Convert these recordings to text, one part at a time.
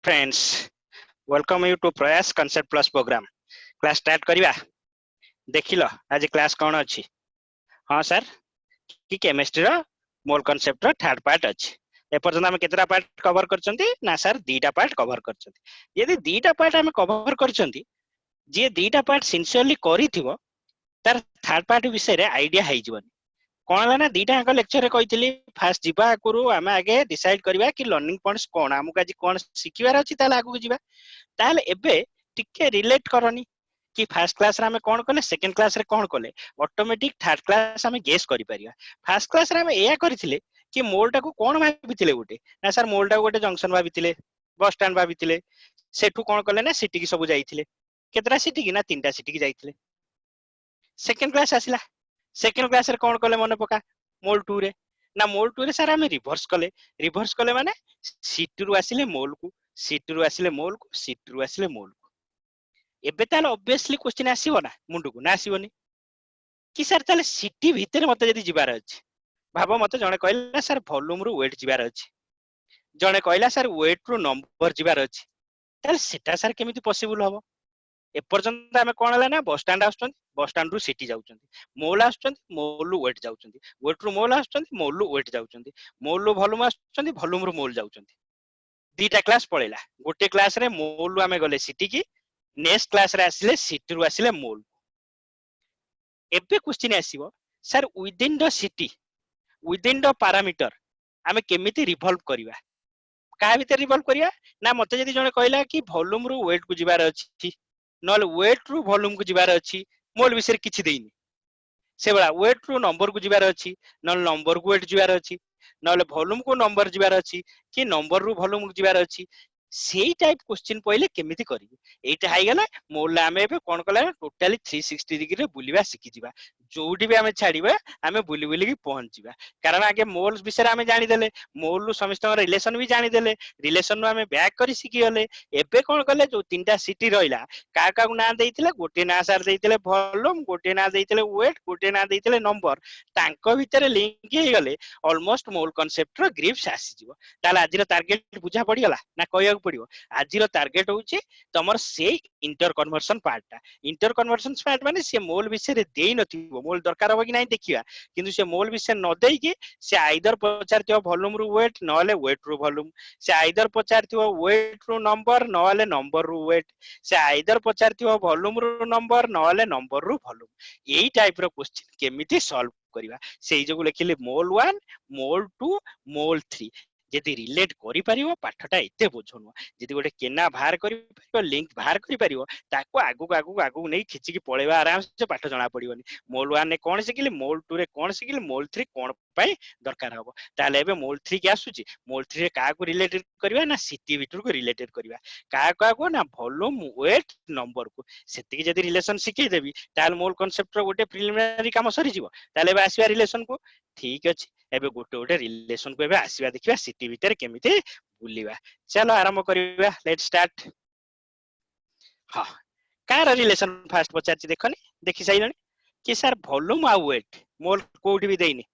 friends, welcome you to Prayas Concept Plus program. Class start करिवा देखिलो आज class कौन अच्छी हाँ सर कि केमिस्ट्री रो मोल कॉन्सेप्ट रो थर्ड पार्ट अच्छी एपर्यंत आम केतरा पार्ट कवर करचंती ना सर दीटा पार्ट कवर करचंती यदि दीटा पार्ट आम कवर करचंती जे दीटा पार्ट सिंसियरली करिथिबो तार थर्ड पार्ट विषय रे आईडिया हेइ जीवनी कौन है ना दीटा आंक लेक्चर रे कहितली फास्ट जीवा आकरू आमे आगे डिसाइड करबा कि लर्निंग पॉइंट्स कोन हमकु आज कोन सिखिबार अछि ताले आगु जीवा ताले एबे टिके रिलेट करनी कि फर्स्ट क्लास रे हमें कौन कले सेकंड क्लास रे कौन कले ऑटोमेटिक थर्ड क्लास हमें गेस करि परिया फर्स्ट क्लास रे हमें एया करथिले कि मोलटा को कौन भाबिथिले गोटे ना सर मोलटा गोटे जंक्शन भाबिथिले बस स्टैंड भाबिथिले सेठू कौन कले ना सिटी की सब जाइथिले केतरा सिटी की ना तीनटा सिटी की जाइथिले सेकंड क्लास आसिला सेकंड क्लास रे कौन कले मन पका मोल 2 रे ना मोल 2 रे सर हमें रिवर्स कले माने सिटी रु आसिले मोल को सिटी रु आसिले मोल को सिटी रु आसिले मोल को एबे ताले ऑब्वियसली क्वेश्चन आसीबो ना मुंडू को ना आसीबोनी कि सर ताले सिटी भीतर मते जदी जिबार अछि भाबो मते जणे कहला सर वॉल्यूम रु वेट जिबार अछि जणे कहला सर वेट रु नंबर जिबार अछि ताले सेटा सर केमिति पॉसिबल हबो ए पर्यंत हमें कोन हला ना बस स्टैंड रु सिटी जाउचंती मोल आछंती मोल रु वेट जाउचंती वेट रु मोल आछंती मोल रु वेट जाउचंती मोल रु वॉल्यूम आछंती वॉल्यूम रु मोल जाउचंती दीटा क्लास पळेला गोटे क्लास रे मोल रु हमें गले सिटी की नेक्स्ट क्लास रे आसिले सिटी रु आसिले मोल एबे क्वेश्चन आसीबो sir within the city within the parameter हमें केमिति रिवॉल्व करिवा का भीतर रिवॉल्व करिया ना मते जदी जणे कहला कि वॉल्यूम रु वेट को जिबार अछि नल वेट रु वॉल्यूम को जिबार अछि मोल विषय किछि देइनी से बड़ा वेट रु नंबर को जिबार अछि नल नंबर को वेट जिबार अछि नल वॉल्यूम को नंबर जिबार अछि कि नंबर रु वॉल्यूम को जिबार अछि सेई टाइप क्वेश्चन पहिले केमिति करिवे एटा हाई गला मोल आमे एबे कोन कला टोटली 360 डिग्री रे बुलिबा सिखि जिबा जोडी भी आमे छाड़ीबा आमे बुली बुली की पहुंच जिबा कारण आगे मोल विषय आमे जानि देले मोल रु समस्त रिलेशन भी जानि देले रिलेशन नु आमे बैक करी सिखि गले एबे कोन कले जो तीनटा सिटी रहिला का का ना देइथिले गोटे ना सर देइथिले वॉल्यूम गोटे ना देइथिले वेट गोटे ना देइथिले नंबर तांको भितरे लिंक हे गले ऑलमोस्ट मोल कांसेप्ट रो ग्रिप्स आसी जिवो ताले आजिर टारगेट बुझा पड़ी गला ना कहया पड़ियो आजिर टारगेट होउची तमर से इंटर कन्वर्सन पार्टटा इंटर कन्वर्सन पार्ट माने से मोल विषय रे देई नथिबो मोल दरकार हो कि नाही देखिया किंतु से मोल विषय न देई कि से आइदर पचारथियो वॉल्यूम रु वेट नले वेट रु वॉल्यूम से आइदर पचारथियो वेट रु नंबर नले नंबर रु वेट से आइदर पचारथियो वॉल्यूम रु नंबर नले नंबर रु वॉल्यूम एई टाइप रो क्वेश्चन केमिति सॉल्व करिवा सेई जगु लेखिले मोल 1 मोल 2 मोल 3 जदि रिलेट करि परिवो पाठटा एते बोझनु जदि गोटे केना बाहर करि परिवो लिंक बाहर करि परिवो ताको आगु नै खिची की पळेबा आराम से पाठ जणा पड़िबोनी मोल 1 ने कोन सिखिली मोल 2 रे कोन सिखिली मोल 3 कोन पई दरकार हबो ताले एबे मोल 3 के आसुची मोल 3 रे का को रिलेटेड करबा ना सिटी बिटर को रिलेटेड करबा का को ना वॉल्यूम वेट नंबर को सेति जदि रिलेशन सिखै देबी ताले मोल कांसेप्ट रो गोटे प्रिलिमिनरी काम सरी जिवो ताले एबे आसीबा रिलेशन को ठीक अछि एबे गोटे गोटे रिलेशन को एबे आसीबा देखिबा सिटी भीतर केमिति बुलिबा चलो आरंभ करिबा लेट्स स्टार्ट हां कार रिलेशन फास्ट पचारछि देखनी देखि साइलनी कि सर वॉल्यूम आ वेट मोल कोठी भी देइनी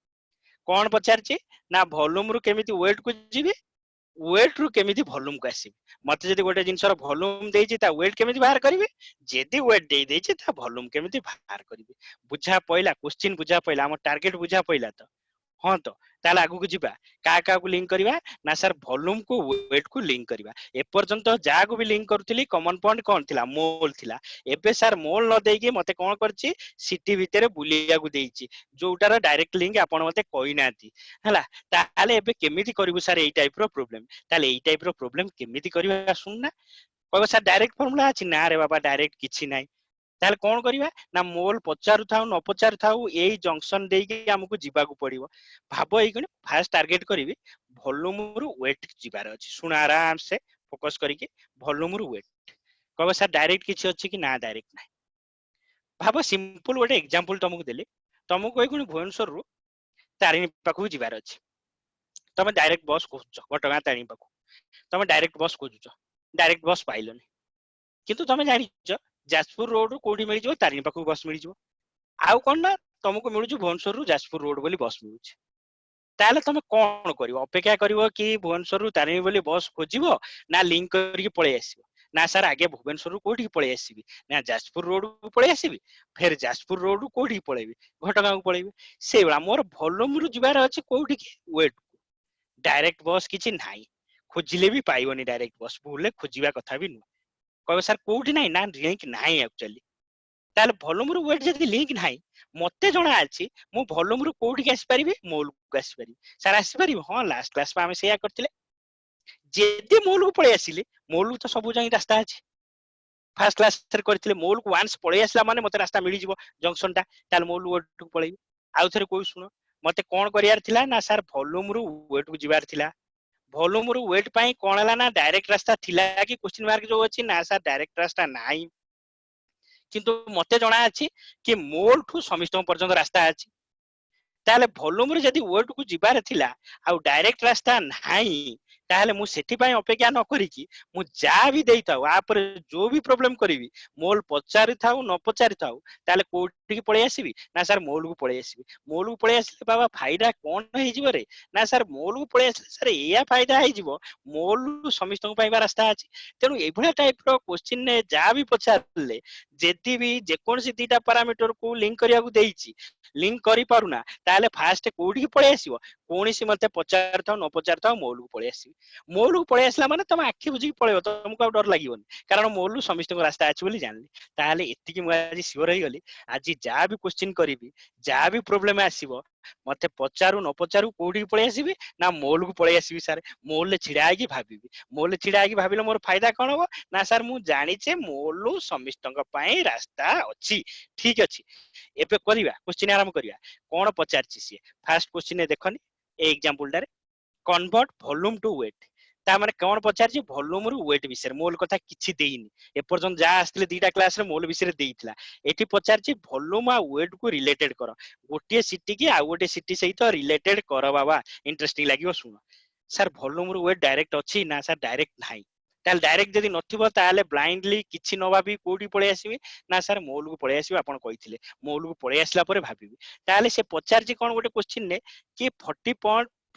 कोन पचारछि ना वॉल्यूम रु केमिति वेट को जिबे वेट रु केमिति वॉल्यूम को आसीबे मते जदि गोटे जिंसर वॉल्यूम देइछि ता वेट केमिति बाहर करिवे जेदि वेट देइ देइछि ता वॉल्यूम केमिति बाहर करिवे बुझा पइला क्वेश्चन बुझा पइला हम टारगेट बुझा पइला तो हाँ तो ताले आगु को जिबा का को लिंक करिवा ना सर वॉल्यूम को वेट को लिंक करिवा ए पर्यंत जा को भी लिंक करथली कॉमन पॉइंट कोन थिला मोल थिला एबे सर मोल न देकी मते कोन करछि सिटी भितरे बुलिया को देइछि जोटार डायरेक्ट लिंक आपण मते कहि नाथि हला ताले एबे केमिति करिवु सर एई टाइप रो प्रॉब्लम ताले एई टाइप रो प्रॉब्लम केमिति करिवा सुनना कहबो सर डायरेक्ट फार्मूला अछि ना रे बाबा डायरेक्ट किछि नाही ताले कोन करिवा ना मोल पचारु थाउ न पचारु थाउ एई जंक्शन देकी हमकु जिबा को पड़िबो भाबो एई कोन फास्ट टारगेट करिवि वॉल्यूम रु वेट जिबार अछि सुन आराम से फोकस करिके वॉल्यूम रु वेट कहबो सर डायरेक्ट किछि अछि कि ना डायरेक्ट नाही भाबो सिंपल गोटे एग्जांपल तुमको देली तुमको एई कोन भुवनेश्वर रु तारिणी पाखु जिबार अछि तमे डायरेक्ट बस खोजछ घटगा तारिणी पाखु तमे डायरेक्ट बस खोजुछ डायरेक्ट बस पाइलनी किंतु तमे जानिछ जाजपुर रोड कोठी मिल जिवो तारिणी पाखु बस मिल जिवो आउ कोन ना तुमको मिलुछ भुवनेश्वर रु जाजपुर रोड बोली बस मिलुछ ताले तमे कोन करिवो अपेक्षा करिवो कि भुवनेश्वर तारिणी बोली बस खोजिवो ना लिंक करके पळे आसीबो ना सर आगे भुवनेश्वर कोठी पळे आसीबी ना जाजपुर रोड को पळे आसीबी फिर जाजपुर रोड कोठी पळेबी घटगांव पळेबी से बला मोर भोलमरु जिबार अछि कोठी की वेट डायरेक्ट बस किछि नाही खोजिले भी पाइबोनी डायरेक्ट बस भूले खोजिबा कथा भी नु कहबे सर कोठी नाही ना लिंक नाही एक्चुअली ताले भोलमरु वेट जदी लिंक नाही मते जणा अछि मु भोलमरु कोठी आसी परिबी मोल को आसी परिबी सर आसी परिबी हां लास्ट क्लास में हम सेया करथिले जेदी मोल को पळे आसीले मोल तो सब जाई रास्ता अछि फर्स्ट क्लास रे करथिले मोल को वांस पळे आसला माने मते रास्ता मिली जिवो जंक्शन टा ताल मोल वेट को पळेबी आउ थरे कोइ सुनो मते कोन करियार थिला ना सर भोलमरु वेट को जिबार थिला भोलमरु वेट पई कोन हला ना डायरेक्ट रास्ता थिला कि क्वेश्चन मार्क जो अछि ना सर डायरेक्ट रास्ता नाही किंतु मते जणा अछि कि मोल ठू समिष्टम पर्यंत रास्ता अछि ताले भोलुम रे जदी वेट को जिबार थिला आ डायरेक्ट रास्ता नाही ताले मु सेठी पई अपेक्षा न करी कि मु जा भी देइताऊ आ पर जो भी प्रॉब्लम करिवि मोल पचारि थाऊ न पचारि थाऊ ताले कोठी की पळे आसीबी ना सर मोल को पळे आसीबी मोल को पळे आसले बाबा फायदा कोन हे जिवो रे ना सर मोल को पळे आसले सर एया फायदा हे जिवो मोल समिष्टम पई रास्ता अछि तेनु एभला टाइप रो क्वेश्चन ने जा भी पचारले जेती भी जे कोनसी दीटा पैरामीटर को लिंक करिया को देइची लिंक करि पारुना ताले फास्ट कोठी की पळे आसीबो कोनिसी मते पचार थाऊ न पचार थाऊ मोल को पळे आसीबी मोल को पळे आसला माने तम आखि बुझी पळेबो तुमको डर लागिबोनी कारण मोल समिष्ट रास्ता अछि बोली जानली ताले एत्ती की मु आज सियोर हे गली आज जा भी क्वेश्चन करिवि जा भी प्रॉब्लम आसीबो मते पचारू न पचारू कोठी की पळे आसीबी ना मोल को पळे आसीबी सर मोल ले छिडा आकी भाबिबी मोल ले छिडा आकी भाबिले मोर फायदा कोन हो ना सर मु जानि छे मोल समिष्टक पई रास्ता अछि ठीक अछि एबे करिवा क्वेश्चन आरंभ करिवा कोन पचारछि सी फर्स्ट क्वेश्चन ने देखनी ए एग्जांपल टारे कन्वर्ट वॉल्यूम टू वेट ता माने कोन पचारछि वॉल्यूम रु वेट विषय मोल कथा किछि देइनी ए पर्यंत जा आस्तिले दीटा क्लास रे मोल विषय देइतला एठी पचारछि वॉल्यूम आ वेट को रिलेटेड करो गोटे सिटी की आ गोटे सिटी सहित रिलेटेड करो बाबा इंटरेस्टिंग लागियो सुनो सर वॉल्यूम रु वेट डायरेक्ट अछि ना सर डायरेक्ट नाही ताल डायरेक्ट जदी नथिबो ताले ब्लाइंडली किछि न भाबी कोठी पळे आसीबी ना सर मोल को पळे आसीबी आपण कहिथिले मोल को पळे आसला परे भाबिबी ताले से पचारछि कोन गोटे क्वेश्चन ने कि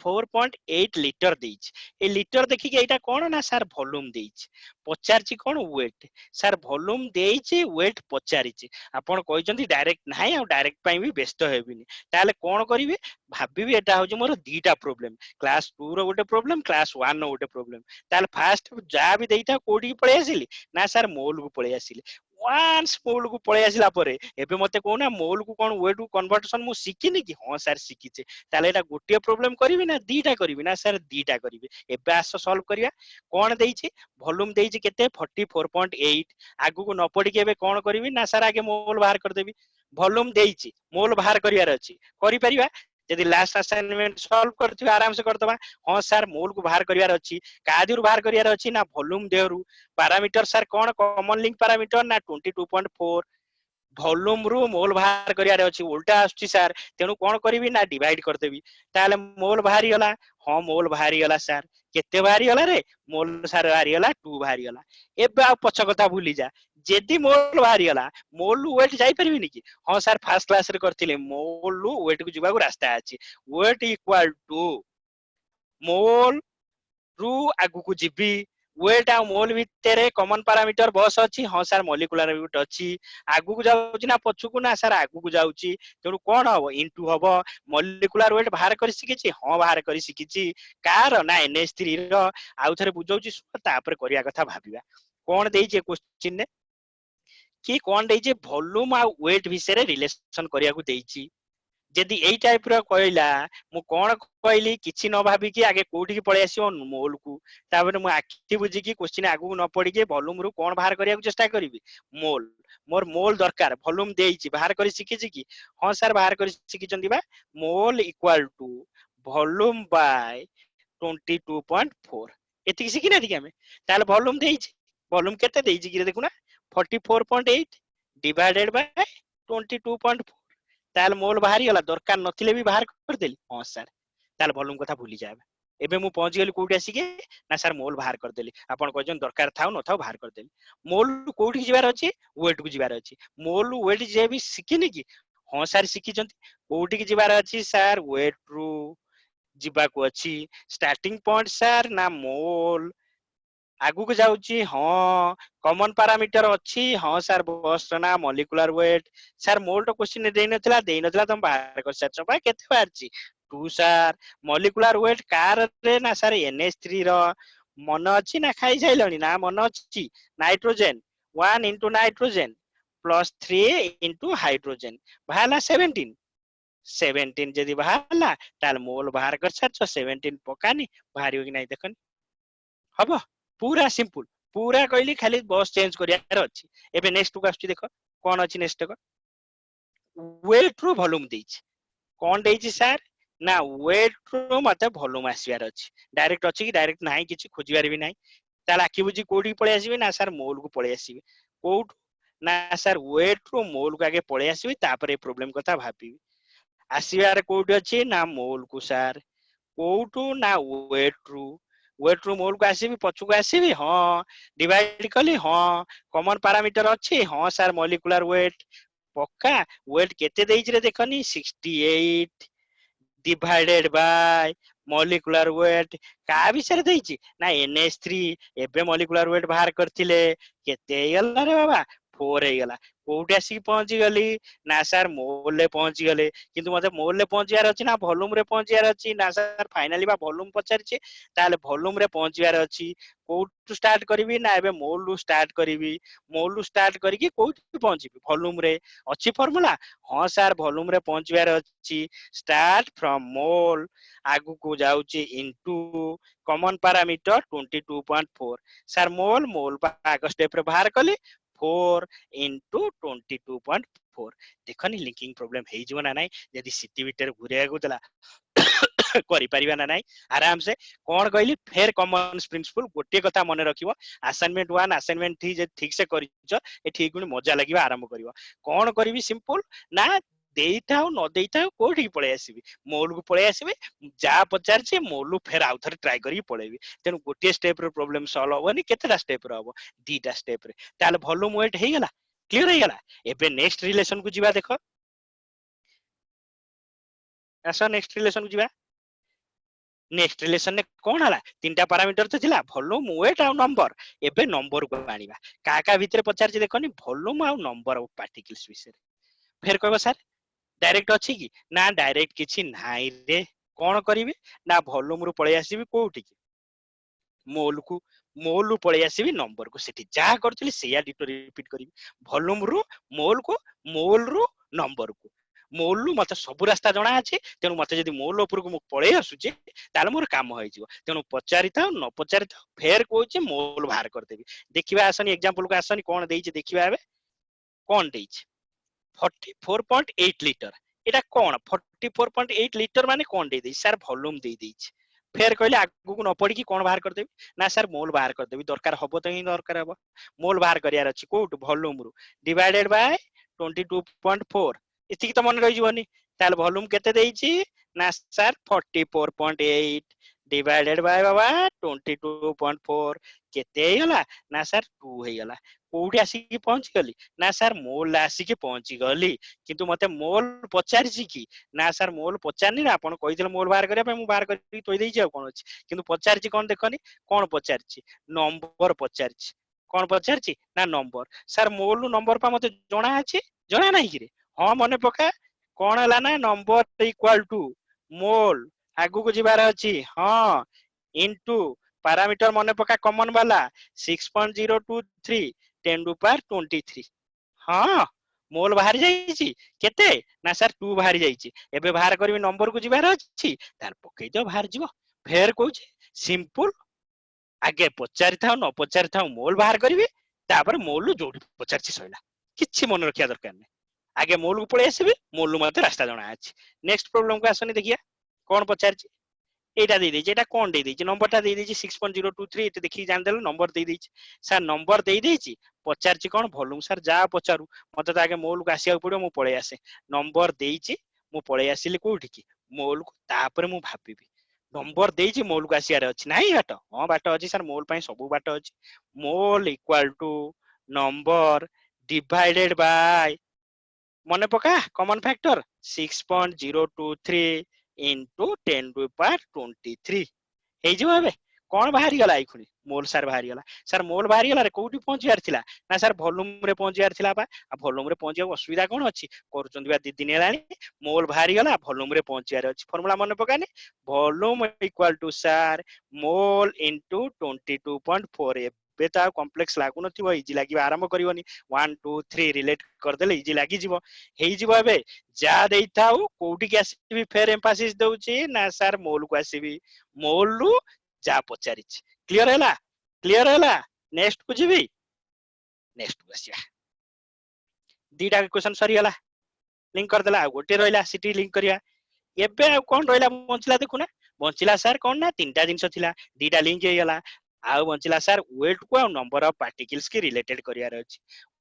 4.8 लिटर देइछ ए लिटर देखि के एटा कोन ना सर वॉल्यूम देइछ पचारछि कोन वेट सर वॉल्यूम देइछ वेट पचारिछि आपण कहिजंती डायरेक्ट नाही आ डायरेक्ट पई भी व्यस्त हेबिनी ताले कोन करिवे भाबिबी एटा होजे मोर दीटा प्रॉब्लम क्लास 2 रो गोटे प्रॉब्लम क्लास 1 रो गोटे प्रॉब्लम ताले फास्ट जा भी देइता कोठी पळे आसिली ना सर मोल को पळे आसिली वांस मोल को पळे आसिला परे एबे मते कोना मोल को कोन वेट को कन्वर्जन मु सिकिनी कि हां सर सिकिचे ताले एटा गोटे प्रॉब्लम करिवि ना दीटा करिवि ना सर दीटा करिवि एबे आसो सॉल्व करिया कोन देइछि वॉल्यूम देइछि केते 44.8 आगु को न पड़ी के एबे कोन करिवि ना सर आगे मोल बाहर कर देबी वॉल्यूम देइछि मोल बाहर करियार अछि करि परिबा यदि लास्ट असाइनमेंट सॉल्व करथिबा आराम से करदबा हां सर मोल को बाहर करियार अछि कादिरु बाहर करियार अछि ना वॉल्यूम देहरु पैरामीटर सर कोन कॉमन लिंक पैरामीटर ना 22.4 वॉल्यूम रु मोल बाहर करियार अछि उल्टा आछि सर तेनु कोन करिवि ना डिवाइड कर देबी ताले मोल बाहरी गला हां मोल बाहरी गला सर केते बाहरी गला रे मोल सर बाहरी गला 2 बाहरी गला एबे आ पछ कथा भूली जा जेदी मोल बाहरी गला मोल वेट जाई परबिनी कि हां सर फर्स्ट क्लास रे करथिले मोल वेट को जिबा को रास्ता अछि वेट इक्वल टू मोल रु आगु को जिबी वेट आ मोल भितरे कॉमन पैरामीटर बस अछि हां सर मॉलिक्यूलर वेट अछि आगु को जाउछि ना पछु को ना सर आगु को जाउछि तेनु कोन हबो इनटू हबो मॉलिक्यूलर वेट बाहर करि सिकिछि हां बाहर करि सिकिछि कार ना NH3 रो आउ थरे बुझौछि तापर करिया कथा भाबिबा कोन देइ जे क्वेश्चन ने कि कोन देइ जे वॉल्यूम आ वेट विषय रिलेशन करिया को देइछि जदि एई टाइप रो कहला मु कोन कहली किछि न भाबी कि आगे कोठी की पळे आसीओ मोल को ताबरे मु आखि बुझी कि क्वेश्चन आगु न पड़ी के वॉल्यूम रु कोन बाहर करिया को चेष्टा करबी मोल मोर मोल दरकार वॉल्यूम देइछि बाहर करि सिकिछि कि हां सर बाहर करि सिकिचंदी बा mole equal to volume by 22.4 एतिकी सिकि ना दिके हमें ताले वॉल्यूम देइछि वॉल्यूम केते देइछि कि देखुना 44.8 डिवाइडेड बाय 22.4 ताल मोल बाहरी गला दरकार नथिले भी बाहर कर देली हां सर ताल वॉल्यूम कथा भूली जाबे एबे मु पहुंच गेली कोठी आसी के ना सर मोल बाहर कर देली आपण कहजन दरकार थाउ न थाउ बाहर कर देली मोल कोठी जिबार अछि वेट को जिबार अछि मोल वेट जे भी सिकिनी कि हां सर सिकिचंती कोठी की जिबार अछि सर वेट रु ଯିବାକୁ ଅଛି starting point sir ନା mole आगु को जाउची हाँ कॉमन पैरामीटर अछि हाँ सर बस ना मॉलिक्यूलर वेट सर मोल तो क्वेश्चन देई नथला तुम बाहर कर सर बा केते बाहरची 2 सर मॉलिक्यूलर वेट कार रे ना सर NH3 रो मन अछि ना खाई जाइलनी ना मन अछि nitrogen 1 into nitrogen plus 3 into hydrogen भाला 17 17 जदि बाहरला ताल मोल बाहर कर सर 17 पकानी बाहरियो कि नहीं देखन हबो पूरा सिंपल पूरा कहली खाली बस चेंज करियार अछि एबे नेक्स्ट को आछि देखो कोन अछि नेक्स्ट को वेट रो वॉल्यूम देछि कोन देछि सर ना वेट रो मते वॉल्यूम आसीबार अछि डायरेक्ट अछि कि डायरेक्ट नाही किछि खोजिबार भी नाही ताला आखि बुझी कोडी पळे आसीबे ना सर मोल को पळे आसीबे कोउट ना सर वेट रो मोल को आगे पळे आसीबे तापर ए प्रॉब्लम कथा भाबिबे आसीबार कोडी अछि ना मोल को सर कोउटू ना वेट रू मोल को आसीबी पछु को आसीबी हाँ डिवाइड कली हाँ कॉमन पैरामीटर अछि हाँ सर मॉलिक्यूलर वेट पक्का वेट केते देइछ रे देखनी 68 डिवाइडेड बाय मॉलिक्यूलर वेट का विषय देइछ ना NH3 एबे मॉलिक्यूलर वेट बाहर करथिले केते हेगला रे बाबा 4 हेगला कोउटे आसी पहुंची गली ना सर मोल ले पहुंची गले किंतु मते मोल ले पहुंचियार अछि ना वॉल्यूम रे पहुंचियार अछि ना सर फाइनली बा वॉल्यूम पचारछि ताले वॉल्यूम रे पहुंचियार अछि कोउटु स्टार्ट करबी ना एबे मोल लु स्टार्ट करबी मोल लु स्टार्ट करिकि कोउटु पहुंचिबी वॉल्यूम रे अछि फार्मूला हां सर वॉल्यूम रे पहुंचियार अछि स्टार्ट फ्रॉम मोल आगु को जाउछि इनटू कॉमन पैरामीटर 22.4 सर मोल मोल बा आग स्टेप रे बाहर कली 4 into 22.4 देखनी लिंकिंग प्रॉब्लम हे जीव ना नाही यदि सिटी बिटर घुरिया गुतला करि परिबा ना नाही आराम से कोन कहली फेर कॉमन प्रिंसिपल गोटे कथा मने रखिबो असाइनमेंट 1 असाइनमेंट 3 जे ठीक से करिछ ए ठीक गुनी मजा लागिबा आरंभ करिवो कोन करिवि सिंपल ना देइथाउ न देइथाउ कोठी पळे आसीबी मोल को पळे आसीबी जा पचारछि मोलु फेर आउथर ट्राई करी पळेबी तेनु गोटे स्टेप रे प्रॉब्लम सॉल्व होबनी केतेटा स्टेप रे होबो दीटा स्टेप रे ताले वॉल्यूम वेट हे गेला क्लियर हे गेला एबे नेक्स्ट रिलेशन को जिबा देखो आसा नेक्स्ट रिलेशन को जिबा नेक्स्ट रिलेशन ने कोन हला तीनटा पैरामीटर तो थिला वॉल्यूम वेट आ नंबर एबे नंबर को आनिबा का का भीतर पचारछि देखनी वॉल्यूम आ नंबर ऑफ पार्टिकल्स विषय फेर कहबो सर डायरेक्ट अछि कि ना डायरेक्ट किछि नाही रे कोन करिवे ना वॉल्यूम रु पळे आसीबी कोउठी मोल रु पळे आसीबी नंबर को सेठी जा करथली सेया डिटो रिपीट करिवि वॉल्यूम रु मोल रु नंबर को मोल रु मते सब रास्ता जणा अछि तेनु मते जदी मोल ऊपर को मु पळे आसुची ताले मोर काम होई जिवो तेनु पचारि थाउ न पचारि थाउ फेर कोछि मोल बाहर कर देबी देखिबा आसनी एग्जांपल को आसनी कोन देइछि देखिबा एबे कोन देइछि 44.8 लिटर एटा कोन 44.8 लिटर माने कोन दे दै सर वॉल्यूम दे दैछि फेर कहले आगु को न पड़ी कि कोन बाहर कर देबी ना सर मोल बाहर कर देबी दरकार हबो त ही दरकार हबो मोल बाहर करियार अछि कोट वॉल्यूम रु डिवाइडेड बाय 22.4 इति त मन रहि जीवनी ताल वॉल्यूम केते देइछि ना सर 44.8 डिवाइडेड बाय बाबा 22.4 केते हेला ना सर 2 हेला कोउठी आसी पहुंची गली ना सर मोल आसी के पहुंची गली किंतु मते मोल पचारछि कि ना सर मोल पचारनी ना आपण कहिदिले मोल बाहर करिया पे मु बाहर करि तोइ देइछि आ कोन अछि किंतु पचारछि कोन देखनी कोन पचारछि नंबर पचारछि कोन पचारछि ना नंबर सर मोल नंबर पा मते जणा अछि जणा नाही कि रे हां मने पका कोन हला ना नंबर इक्वल टू मोल आगु को जिबार अछि हां इनटू पैरामीटर मने पका कॉमन वाला 6.023 10 टू पावर 23 हाँ मोल बाहर जाइछि केते ना सर 2 बाहर जाइछि एबे बाहर करबी नंबर को जिबार अछि तार पकई दियो बाहर जिवो फेर कहूछि सिंपल आगे पचारि थाउ न पचारि थाउ मोल बाहर करबी तापर मोल जोडी पचारछि सइला किछि मन रखिया दरकार नै आगे मोल को पळे आसीबी मोल मते रास्ता जणा अछि नेक्स्ट प्रॉब्लम को आसनी देखिया कोन पचारछि एटा दे देछि एटा कोन दे देछि नंबरटा दे देछि 6.023 एते देखि जान देलो नंबर दे देछि सर नंबर दे देछि पचारछि कोन वॉल्यूम सर जा पचारु मते त आगे मोल को आसीया पड़ो मु पळे आसे नंबर देछि मु पळे आसिली कोठी की मोल को तापर मु भाबिबी नंबर देछि मोल को आसियार अछि नाही बाट हां बाट अछि सर मोल पई सब बाट अछि mole equal to number divided by मने पका common factor 6.023 into 10 to the power 23 ହେଇଯିବ ଏବେ କଣ ବାହାରି ଗଲା ଏଇ ଖୁଣି ମୋଲ ସାର୍ ବାହାରି ଗଲା ସାର୍ ମୋଲ ବାହାରି ଗଲା ରେ କୋଉଠି ପହଞ୍ଚିବାର ଥିଲା ନା ସାର୍ ଭଲ୍ୟୁମ ରେ ପହଞ୍ଚିବାର ଥିଲା ବା ଆଉ ଭଲ୍ୟୁମ ରେ ପହଞ୍ଚିବାକୁ ଅସୁବିଧା କଣ ଅଛି କରୁଛନ୍ତି ବା 2 ଦିନ ହେଲାଣି ମୋଲ ବାହାରି ଗଲା ଭଲ୍ୟୁମ ରେ ପହଞ୍ଚିବାର ଅଛି ଫର୍ମୁଲା ମନେ ପକାନି volume equal to sir mole into 22.4 ଏବେ ତ ଆଉ କମ୍ପ୍ଲେକ୍ସ ଲାଗୁନଥିବ ଇଜି ଲାଗିବ ଆରମ୍ଭ କରିବନି 1 2 3 ରିଲେଟ କରିଦେଲେ ଇଜି ଲାଗିଯିବ ହେଇଯିବ ଏବେ ଯା ଦେଇଥାଉ କୋଉଠିକି ଆସିବି ଫେର ଏମ୍ଫାସିସ ଦଉଛି ନା ସାର୍ ମୋଲ କୁ ଆସିବି ମୋଲରୁ ଯା ପଚାରିଛି କ୍ଲିୟର ହେଲା ନେକ୍ସଟ କୁ ଯିବି ନେକ୍ସଟ କୁ ଆସିବା ଦିଟା ଇକ୍वेସନ ସରିଗଲା लिंक करदेला आ गोटे रहिला सिटी लिंक करिया एबे आ कोन रहिला बंचिला देखुना बंचिला सर कोन ना तीनटा जिंस थिला दीटा लिंक हे गेला आ बंचिला सर वेट को आ नंबर ऑफ पार्टिकल्स के रिलेटेड करियार अछि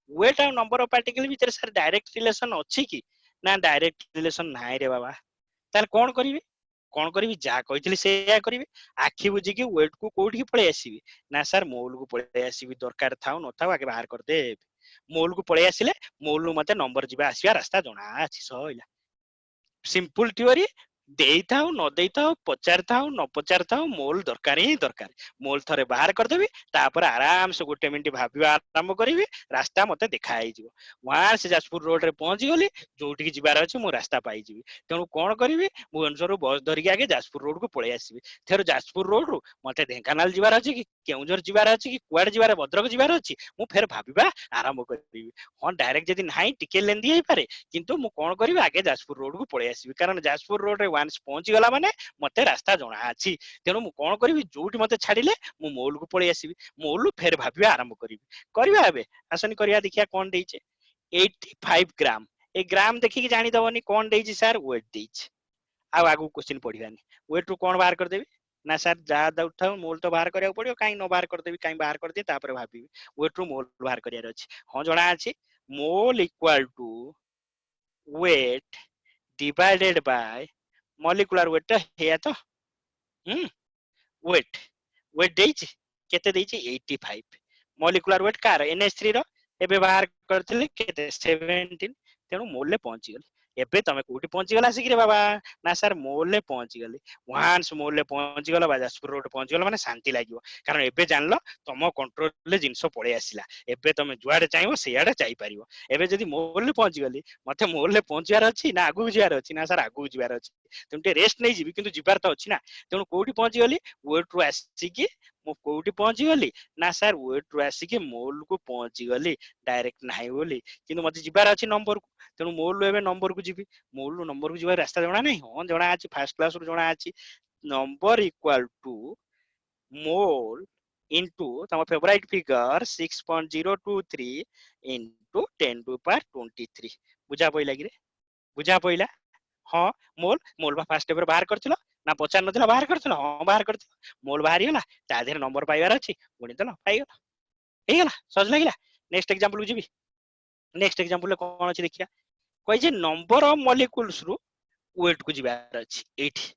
वेट आ नंबर ऑफ पार्टिकल भीतर सर डायरेक्ट रिलेशन अछि कि ना डायरेक्ट रिलेशन नाही रे बाबा तार कोन करिवि जा कहितली से या करिवि आखि बुझी कि वेट को कोठी पळे आसीबी ना सर मोल को पळे आसीबी दरकार थाउ न थाउ आगे बाहर कर दे मोल को पळे आसिले मोल मते नंबर जिबा आसिया रास्ता जणा अछि सइला सिंपल थ्योरी देइथाउ न देइथाउ पचारथाउ न पचारथाउ मोल दरकार ही दरकार मोल थरे बाहर कर देबी तापर आराम से गोटे मिनिट भाबिबा आरंभ करिवि रास्ता मते देखा आइ जिवो वहां से जाजपुर रोड रे पहुंच गली जोठी की जिबार अछि मो रास्ता पाइ जिवि तेनु कोन करिवि भुवनेश्वर रो बस धरि के आगे जाजपुर रोड को पळे आसीबी थेर जाजपुर रोड रो मते ढेंकानाल जिबार अछि कि केउंझर जिबार अछि कि कुआड जिबार भद्रक जिबार अछि मु फेर भाबिबा आरंभ करिवि हां डायरेक्ट जदी नाही टिके लेंदी हेई पारे किंतु मु कोन करिवि आगे जाजपुर रोड को पळे आसीबी कारण जाजपुर रोड रे वान्स पहुंची गला माने मते रास्ता जणा अछि तेनु मु कोन करिवि जोठी मते छाडिले मु मोल को पळे आसीबी मोल फेर भाबिबा आरंभ करिबा एबे आसनी करिया देखिया कोन देइचे 85 ग्राम ए ग्राम देखि कि जानि दबनी कोन देइची सर वेट देइची आ आगु क्वेश्चन पढिबानी वेट रो कोन बाहर कर देबी ना सर जा उठाओ मोल तो बाहर करिया पड़ियो काई न बाहर कर देबी काई बाहर कर दे तापर भाबी वेट रो मोल बाहर करिया अछि हां जणा अछि mole equal to weight divided by molecular weight है तो weight weight देइची केते देइची 85 molecular weight कार NH3 रो एबे बाहर करथिले केते 17 तेनु मोल ले पहुंची गली एबे तमे कोठी पहुंची गला सिकरे बाबा ना सर मोल ले पहुंची गली वहांस मोल ले पहुंची गला बाजासपुर रोड पहुंची गला माने शांति लागिवो कारण एबे जानलो तमो कंट्रोल ले जिंसो पळे आसिला एबे तमे जुआडे चाहिबो सेयाडे चाहि परिवो एबे जदी मोल ले पहुंची गली मते मोल ले पहुंचियार अछि ना आगु जियार अछि ना सर आगु जियार अछि तुमटे रेस्ट नै जिबी किंतु जिबार त अछि ना तेनु कोठी पहुंची गली वेट रो आसी कि मु कोठी पहुंची गली ना सर वेट रो आसी कि मोल को पहुंची गली डायरेक्ट नाही बोली किंतु मते जिबार अछि नंबर को तेनु मोल लो एबे नंबर को जिबी मोल लो नंबर को जिबार रास्ता जणा नै हां जणा अछि फर्स्ट क्लास रो जणा अछि number equal to mole into तम favourite figure 6.023 into 10 to the power 23 बुझा पइला कि रे बुझा पइला हां मोल मोल बा फर्स्ट पेपर बाहर करथिलो ना पचार नथिला बाहर करथिलो हां बाहर करथिलो मोल बाहर गेला ता देर नंबर पाइबार अछि गुणी देलो पाइ गेला हे गेला सहज लागिला नेक्स्ट एग्जांपल बुझिबी नेक्स्ट एग्जांपल ले कोन अछि देखिया कहि जे नंबर ऑफ मॉलिक्यूल्स रु वेट को जिबार अछि एठी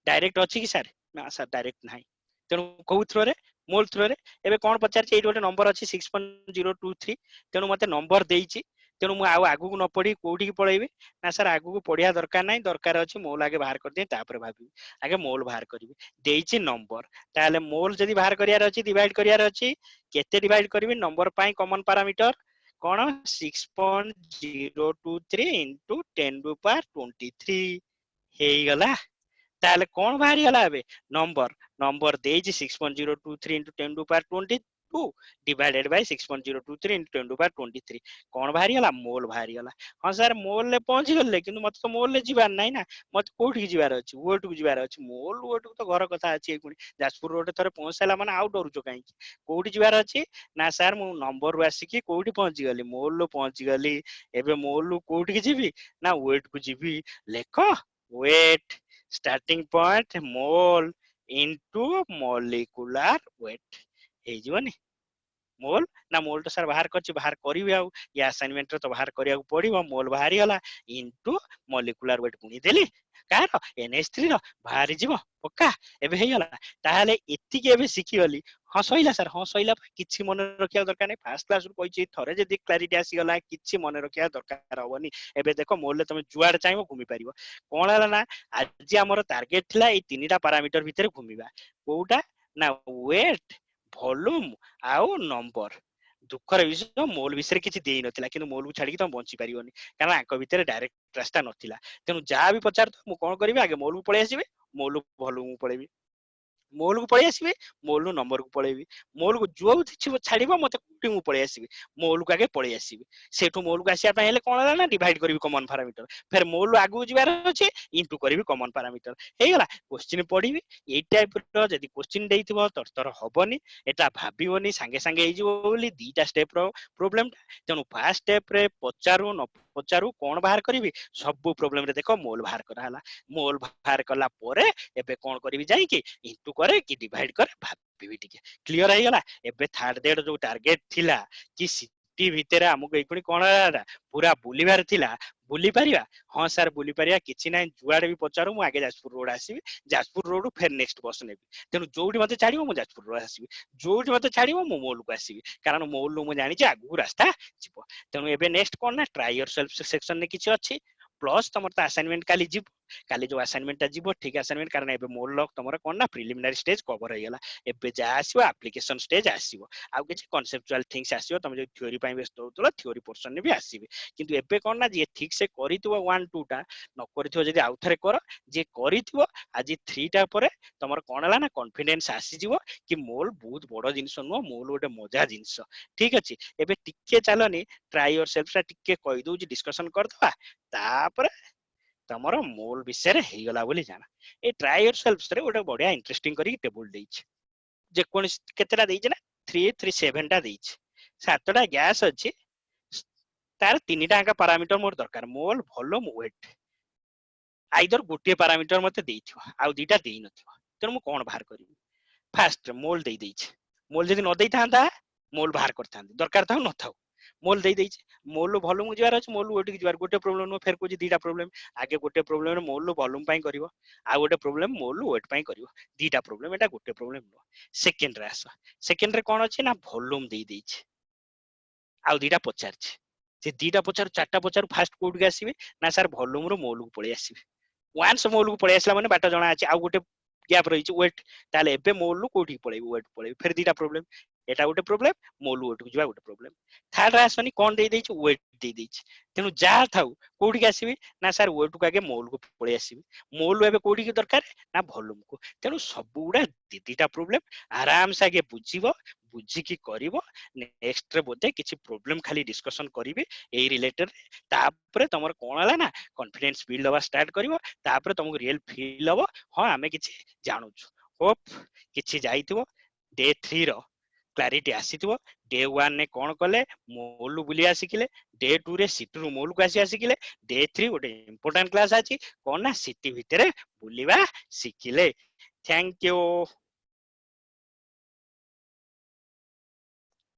डायरेक्ट अछि कि सर ना सर डायरेक्ट नाही तेनु कहू थ्रो रे मोल थ्रो रे एबे कोन पचार छै एठी गोटे नंबर अछि 6.023 तेनु मते नंबर देइची तेनु मु आगु को न पढी कोठी की पळेबी ना सर आगु को पढिया दरकार नाही दरकार अछि मोल आगे बाहर कर दे तापर भाबी आगे मोल बाहर करबी देइची नंबर ताले मोल जदी बाहर करियार अछि डिवाइड करियार अछि केते डिवाइड करबी number pi common parameter cone 6.023 into 10 to the power 23 हेई गला ताले कोन बाहरी गला एबे number number देइची 6.023 into 10 to the power 22 divided by 6.023 into 10 to the power 23 कोन बाहरी गला मोल बाहरी गला हां सर मोल ले पहुंची गले किंतु मत तो मोल ले जिबार नाही ना मत कोठी जिबार अछि वेट को जिबार अछि मोल वेट को तो घर कथा अछि एकुनी जाजपुर रोड थरे पहुंचला माने आउट डरुचो काई कोठी जिबार अछि ना सर मु नंबर रो आसी कि कोठी पहुंची गली मोल लो पहुंची गली एबे मोल लो कोठी की जिबी ना वेट को जिबी लेखो weight starting point mole into molecular weight हे जीवनी मोल ना मोल तो सर बाहर करछि बाहर करिवि आ या असाइनमेंट रे तो बाहर करिया पड़िबो मोल बाहरी गला इनटू मॉलिक्यूलर वेट गुणी देली कार NH3 ର ବାହାରି ଯିବ ପକ୍କା ଏବେ ହେଇଗଲା ତାହେଲେ ଏତିକି ଏବେ ଶିଖିଗଲି ହଁ ସଇଲା ସାର୍ ହଁ ସଇଲା କିଛି ମନେ ରଖିବା ଦରକାର ନାହିଁ ଫାର୍ଷ୍ଟ କ୍ଲାସ ରୁ କହିଛି ଥରେ ଯଦି କ୍ଲାରିଟି ଆସିଗଲା କିଛି ମନେ ରଖିବା ଦରକାର ହବନି ଏବେ ଦେଖ ମୋଲରେ ତମେ ଯୁଆଡେ ଚାହିଁବ ଘୁମି ପାରିବ କଣ ହେଲା ନା ଆଜି ଆମର ଟାର୍ଗେଟ ଥିଲା ଏଇ ତିନିଟା ପାରାମିଟର ଭିତରେ ଘୁମିବା କୋଉଟା ନା ୱେଟ ଭଲ୍ୟୁମ ଆଉ ନମ୍ବର ଦୁଃଖର ବିଷୟ ମୋଲ ବିଷୟରେ କିଛି ଦେଇନଥିଲା କିନ୍ତୁ ମୋଲକୁ ଛାଡିକି ତମେ ବଞ୍ଚି ପାରିବନି କାରଣ ଆଙ୍କ ଭିତରେ ଡାଇରେକ୍ଟ ରାସ୍ତା ନଥିଲା ତେଣୁ ଯାହା ବି ପଚାରୁଥିବ ମୁଁ କଣ କରିବି ଆଗେ ମୋଲକୁ ପଳେଇ ଆସିବି ମୋଲୁ ଭଲ୍ୟୁମକୁ ପଳେଇବି ମୋଲକୁ ପଳେଇ ଆସିବି ମୋଲରୁ ନମ୍ବରକୁ ପଳେଇବି ମୋଲକୁ ଯୋଉଠି ଛାଡିବ ମତେ କୋଉଠି ମୁଁ ପଳେଇ ଆସିବି ମୋଲକୁ ଆଗେ ପଳେଇ ଆସିବି ସେଠୁ ମୋଲକୁ ଆସିବା ପାଇଁ ହେଲେ କଣ ହେଲା ନା ଡିଭାଇଡ କରିବି କମନ ପାରାମିଟର ଫେର ମୋଲରୁ ଆଗକୁ ଯିବାର ଅଛି ଇଣ୍ଟୁ କରିବି କମନ ପାରାମିଟର ହେଇଗଲା କ୍ୱେଶ୍ଚିନ ପଢିବି ଏଇ ଟାଇପର ଯଦି କ୍ୱେଶ୍ଚିନ ଦେଇଥିବ ତରତର ହବନି ଏଟା ଭାବିବନି ସାଙ୍ଗେ ସାଙ୍ଗେ ହେଇଯିବ ବୋଲି ଦିଟା ଷ୍ଟେପର ପ୍ରୋବ୍ଲେମ ତେଣୁ ଫାର୍ଷ୍ଟ ଷ୍ଟେପରେ ପଚାରୁ ନ ପଚାରୁ କଣ ବାହାର କରିବି ସବୁ ପ୍ରୋବ୍ଲେମରେ ଦେଖ ମୋଲ ବାହାର କରାହେଲା ମୋଲ ବାହାର କଲା ପରେ ଏବେ କଣ କରିବି ଯାଇକି ଇଣ୍ଟୁ କରେ କି ଡିଭାଇଡ କରେ ଭାବିବି ଟିକେ କ୍ଲିୟର ହେଇଗଲା ଏବେ ଥାର୍ଡ ଡେ ଯୋଉ ଟାର୍ଗେଟ ଥିଲା କି ସିଟି ଭିତରେ ଆମକୁ ଏଇଖୁଣି କଣ ହେଲା ପୁରା ବୁଲିବାର ଥିଲା ବୁଲି ପାରିବା ହଁ ସାର୍ ବୁଲି ପାରିବା କିଛି ନାହିଁ ଯୁଆଡେ ବି ପଚାରୁ ମୁଁ ଆଗେ ଯାଜପୁର ରୋଡ ଆସିବି ଯାଜପୁର ରୋଡ ଫେର ନେକ୍ସଟ ବସ ନେବି ତେଣୁ ଯୋଉଠି ମତେ ଛାଡିବ ମୁଁ ଯାଜପୁର ରୋଡ ଆସିବି ଯୋଉଠି ମତେ ଛାଡିବ ମୁଁ ମୋଲକୁ ଆସିବି କାରଣ ମୋଲରୁ ମୁଁ ଜାଣିଛି ଆଗକୁ ରାସ୍ତା ଯିବ ତେଣୁ ଏବେ ନେକ୍ସଟ କଣ ନା ଟ୍ରାଇ ୟୋର ସେଲ୍ଫ ସେକ୍ସନରେ କିଛି ଅଛି ପ୍ଲସ୍ ତମର ତ ଆସାଇନମେଣ୍ଟ କାଲି ଯିବ କାଲି ଯୋଉ ଆସାଇନମେଣ୍ଟଟା ଯିବ ଠିକ ଆସାଇନମେଣ୍ଟ କାରଣ ଏବେ ମୋଲ ତମର କଣ ନା ପ୍ରିଲିମିନାରୀ ଷ୍ଟେଜ କଭର ହେଇଗଲା ଏବେ ଯାହା ଆସିବ ଆପ୍ଲିକେସନ ଷ୍ଟେଜ ଆସିବ ଆଉ କିଛି କନସେପଚୁଆଲ ଥିଙ୍ଗସ ଆସିବ ତମେ ଯଦି ଥିଓରି ପାଇଁ ବ୍ୟସ୍ତ ହଉଥିଲ ଥିଓରି ପୋର୍ସନରେ ବି ଆସିବେ କିନ୍ତୁ ଏବେ କଣ ନା ଯିଏ ଠିକ ସେ କରିଥିବ 1 2 ଟା ନ କରିଥିବ ଯଦି ଆଉଥରେ କର ଯିଏ କରିଥିବ ଆଜି 3 ଟା ପରେ ତମର କଣ ହେଲା ନା କନଫିଡେନ୍ସ ଆସିଯିବ କି ମୋଲ ବହୁତ ବଡ ଜିନିଷ ନୁହଁ ମୋଲ ଗୋଟେ ମଜା ଜିନିଷ ଠିକ ଅଛି ଏବେ ଟିକେ ଚାଲନି ଟ୍ରାଇ ୟୋର ସେଲ୍ଫ ଟା ଟିକେ କହିଦଉଛି ଡିସ୍କସନ କରିଦବା ତାପରେ ତମର ମୋଲ ବିଷୟରେ ହେଇଗଲା ବୋଲି ଜାଣ ଏ ଟ୍ରାଇ ୟୋର ସେଲ୍ଫ ରେ ଗୋଟେ ବଢିଆ ଇଣ୍ଟରେଷ୍ଟିଂ କରିକି ଟେବୁଲ ଦେଇଛି ଯେକୌଣସି କେତେଟା ଦେଇଛି ନା 3 3 7 ଟା ଦେଇଛି 7ଟା ଗ୍ୟାସ୍ ଅଛି ତାର 3ଟା ଆଙ୍କା ପାରାମିଟର ମୋର ଦରକାର ମୋଲ ଭଲ୍ୟୁମ ୱେଟ ଆଇଦର ଗୋଟିଏ ପାରାମିଟର ମତେ ଦେଇଥିବ ଆଉ 2ଟା ଦେଇନଥିବ ତେଣୁ ମୁଁ କଣ ବାହାର କରିବି ଫାଷ୍ଟ ମୋଲ ଦେଇଛି ମୋଲ ଯଦି ନ ଦେଇଥାନ୍ତା ମୋଲ ବାହାର କରିଥାନ୍ତି ଦରକାର ଥାଉ ନଥାଉ ମୋଲ ଦେଇଛି ମୋଲ ଭଲ୍ୟୁମ ଯିବାର ଅଛି ମୋଲ ୱେଟକୁ ଯିବାର ଗୋଟେ ପ୍ରୋବ୍ଲେମ ନୁହଁ ଫେର କହୁଛି 2ଟା ପ୍ରୋବ୍ଲେମ ଆଗେ ଗୋଟେ ପ୍ରୋବ୍ଲେମ ମୋଲ ଭଲ୍ୟୁମ ପାଇଁ କରିବ ଆଉ ଗୋଟେ ପ୍ରୋବ୍ଲେମ ମୋଲ ୱେଟ ପାଇଁ କରିବ 2ଟା ପ୍ରୋବ୍ଲେମ ଏଟା ଗୋଟେ ପ୍ରୋବ୍ଲେମ ନୁହଁ ସେକେଣ୍ଡରେ ଆସ ସେକେଣ୍ଡରେ କଣ ଅଛି ନା ଭଲ୍ୟୁମ ଦେଇଛି ଆଉ 2ଟା ପଚାରିଛି ସେ 2ଟା ପଚାରୁ 4ଟା ପଚାରୁ ଫାଷ୍ଟ କୋଉଠିକି ଆସିବି ନା ସାର୍ ଭଲ୍ୟୁମରୁ ମୋଲକୁ ପଳେଇ ଆସିବି ୱାନ୍ସ ମୋଲକୁ ପଳେଇ ଆସିଲା ମାନେ ବାଟ ଜଣା ଅଛି ଆଉ ଗୋଟେ ଗ୍ୟାପ ରହିଛି ୱେଟ ତାହେଲେ ଏବେ ମୋଲରୁ କୋଉଠିକି ପଳେଇବି ୱେଟ ପଳେଇବି ଫେର 2ଟା ପ୍ରୋବ୍ଲେମ এটা ଗୋଟେ ପ୍ରୋବ୍ଲେମ ମୋଲ ୱେଟକୁ ଯିବା ଗୋଟେ ପ୍ରୋବ୍ଲେମ ଥାର୍ଡ ଆସନି କଣ ଦେଇଛି ୱେଟ ଦେଇଛି ତେଣୁ ଯାହା ଥାଉ କୋଉଠିକି ଆସିବି ନା ସାର୍ ୱେଟକୁ ଆଗେ ମୋଲକୁ ପଳେଇ ଆସିବି ମୋଲ ଏବେ କୋଉଠିକି ଦରକାର ନା ଭଲ୍ୟୁମକୁ ତେଣୁ ସବୁଗୁଡା 2ଟା ପ୍ରୋବ୍ଲେମ ଆରାମସେ ଆଗେ ବୁଝିବ ବୁଝିକି କରିବ ନେକ୍ସଟରେ ବୋଧେ କିଛି ପ୍ରୋବ୍ଲେମ ଖାଲି ଡିସ୍କସନ କରିବି ଏଇ ରିଲେଟେଡ ତାପରେ ତମର କଣ ହେଲା ନା କନଫିଡେନ୍ସ ବିଲ୍ଡ ହବା ଷ୍ଟାର୍ଟ କରିବ ତାପରେ ତମକୁ ରିଏଲ ଫିଲ୍ ହବ ହଁ ଆମେ କିଛି ଜାଣୁଛୁ ହୋପ କିଛି ଯାଇଥିବ ଡେ 3 ର କ୍ଲାରିଟି ଆସିଥିବ ଡେ 1 ରେ କଣ କଲେ ମୋଲୁ ବୁଲିବା ଶିଖିଲେ ଡେ 2 ରେ ସିଟିରୁ ମୋଲକୁ ଆସିବା ଶିଖିଲେ ଡେ 3 ଗୋଟେ ଇମ୍ପୋର୍ଟାଣ୍ଟ କ୍ଲାସ ଅଛି କଣ ନା ସିଟି ଭିତରେ ବୁଲିବା ଶିଖିଲେ ଥ୍ୟାଙ୍କ ୟୁ